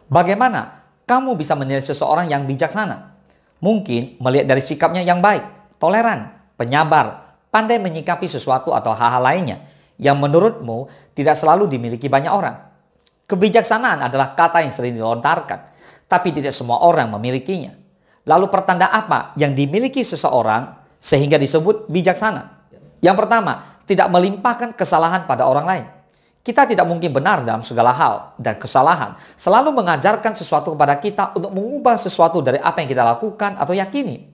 Bagaimana kamu bisa menilai seseorang yang bijaksana? Mungkin melihat dari sikapnya yang baik, toleran, penyabar, pandai menyikapi sesuatu atau hal-hal lainnya yang menurutmu tidak selalu dimiliki banyak orang. Kebijaksanaan adalah kata yang sering dilontarkan, tapi tidak semua orang memilikinya. Lalu pertanda apa yang dimiliki seseorang sehingga disebut bijaksana? Yang pertama, tidak melimpahkan kesalahan pada orang lain. Kita tidak mungkin benar dalam segala hal, dan kesalahan selalu mengajarkan sesuatu kepada kita untuk mengubah sesuatu dari apa yang kita lakukan atau yakini.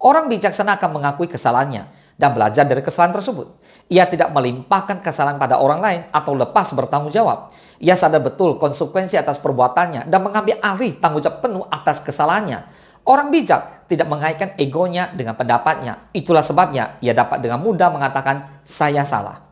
Orang bijaksana akan mengakui kesalahannya dan belajar dari kesalahan tersebut. Ia tidak melimpahkan kesalahan pada orang lain atau lepas bertanggung jawab. Ia sadar betul konsekuensi atas perbuatannya dan mengambil alih tanggung jawab penuh atas kesalahannya. Orang bijak tidak mengaitkan egonya dengan pendapatnya. Itulah sebabnya ia dapat dengan mudah mengatakan, "Saya salah."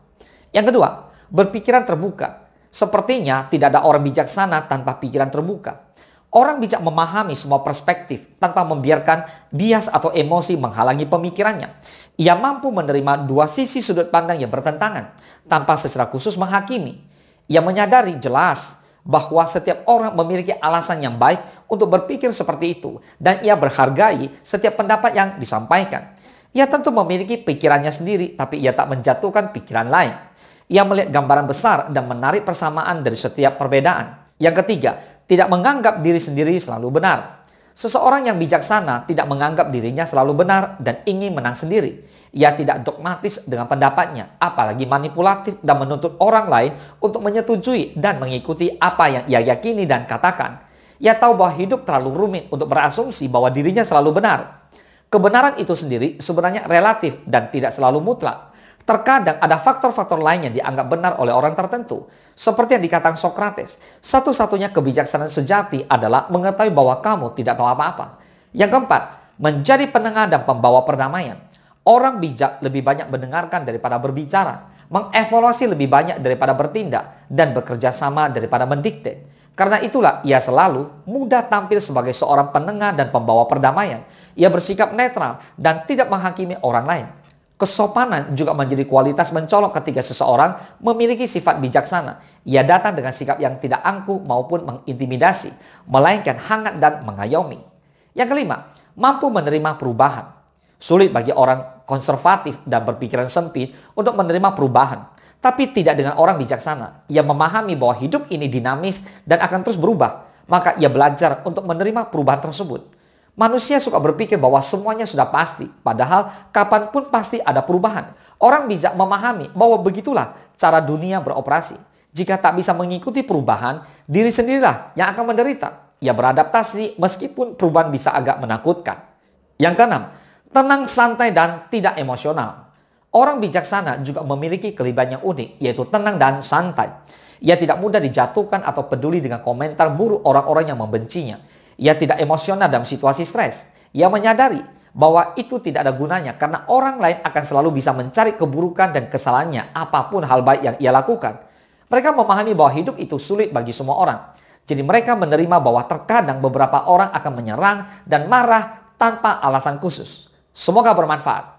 Yang kedua, berpikiran terbuka. Sepertinya tidak ada orang bijaksana tanpa pikiran terbuka. Orang bijak memahami semua perspektif tanpa membiarkan bias atau emosi menghalangi pemikirannya. Ia mampu menerima dua sisi sudut pandang yang bertentangan tanpa secara khusus menghakimi. Ia menyadari jelas bahwa setiap orang memiliki alasan yang baik untuk berpikir seperti itu dan ia menghargai setiap pendapat yang disampaikan. Ia tentu memiliki pikirannya sendiri, tapi ia tak menjatuhkan pikiran lain. Ia melihat gambaran besar dan menarik persamaan dari setiap perbedaan. Yang ketiga, tidak menganggap diri sendiri selalu benar. Seseorang yang bijaksana tidak menganggap dirinya selalu benar dan ingin menang sendiri. Ia tidak dogmatis dengan pendapatnya, apalagi manipulatif dan menuntut orang lain untuk menyetujui dan mengikuti apa yang ia yakini dan katakan. Ia tahu bahwa hidup terlalu rumit untuk berasumsi bahwa dirinya selalu benar. Kebenaran itu sendiri sebenarnya relatif dan tidak selalu mutlak. Terkadang ada faktor-faktor lain yang dianggap benar oleh orang tertentu. Seperti yang dikatakan Socrates, satu-satunya kebijaksanaan sejati adalah mengetahui bahwa kamu tidak tahu apa-apa. Yang keempat, menjadi penengah dan pembawa perdamaian. Orang bijak lebih banyak mendengarkan daripada berbicara, mengevaluasi lebih banyak daripada bertindak, dan bekerja sama daripada mendikte. Karena itulah ia selalu mudah tampil sebagai seorang penengah dan pembawa perdamaian. Ia bersikap netral dan tidak menghakimi orang lain. Kesopanan juga menjadi kualitas mencolok ketika seseorang memiliki sifat bijaksana. Ia datang dengan sikap yang tidak angkuh maupun mengintimidasi, melainkan hangat dan mengayomi. Yang kelima, mampu menerima perubahan. Sulit bagi orang konservatif dan berpikiran sempit untuk menerima perubahan. Tapi tidak dengan orang bijaksana. Ia memahami bahwa hidup ini dinamis dan akan terus berubah. Maka ia belajar untuk menerima perubahan tersebut. Manusia suka berpikir bahwa semuanya sudah pasti, padahal kapanpun pasti ada perubahan. Orang bijak memahami bahwa begitulah cara dunia beroperasi. Jika tak bisa mengikuti perubahan, diri sendirilah yang akan menderita. Ia beradaptasi meskipun perubahan bisa agak menakutkan. Yang keenam, tenang, santai, dan tidak emosional. Orang bijaksana juga memiliki kelebihan yang unik, yaitu tenang dan santai. Ia tidak mudah dijatuhkan atau peduli dengan komentar buruk orang-orang yang membencinya. Ia tidak emosional dalam situasi stres. Ia menyadari bahwa itu tidak ada gunanya karena orang lain akan selalu bisa mencari keburukan dan kesalahannya apapun hal baik yang ia lakukan. Mereka memahami bahwa hidup itu sulit bagi semua orang. Jadi mereka menerima bahwa terkadang beberapa orang akan menyerang dan marah tanpa alasan khusus. Semoga bermanfaat.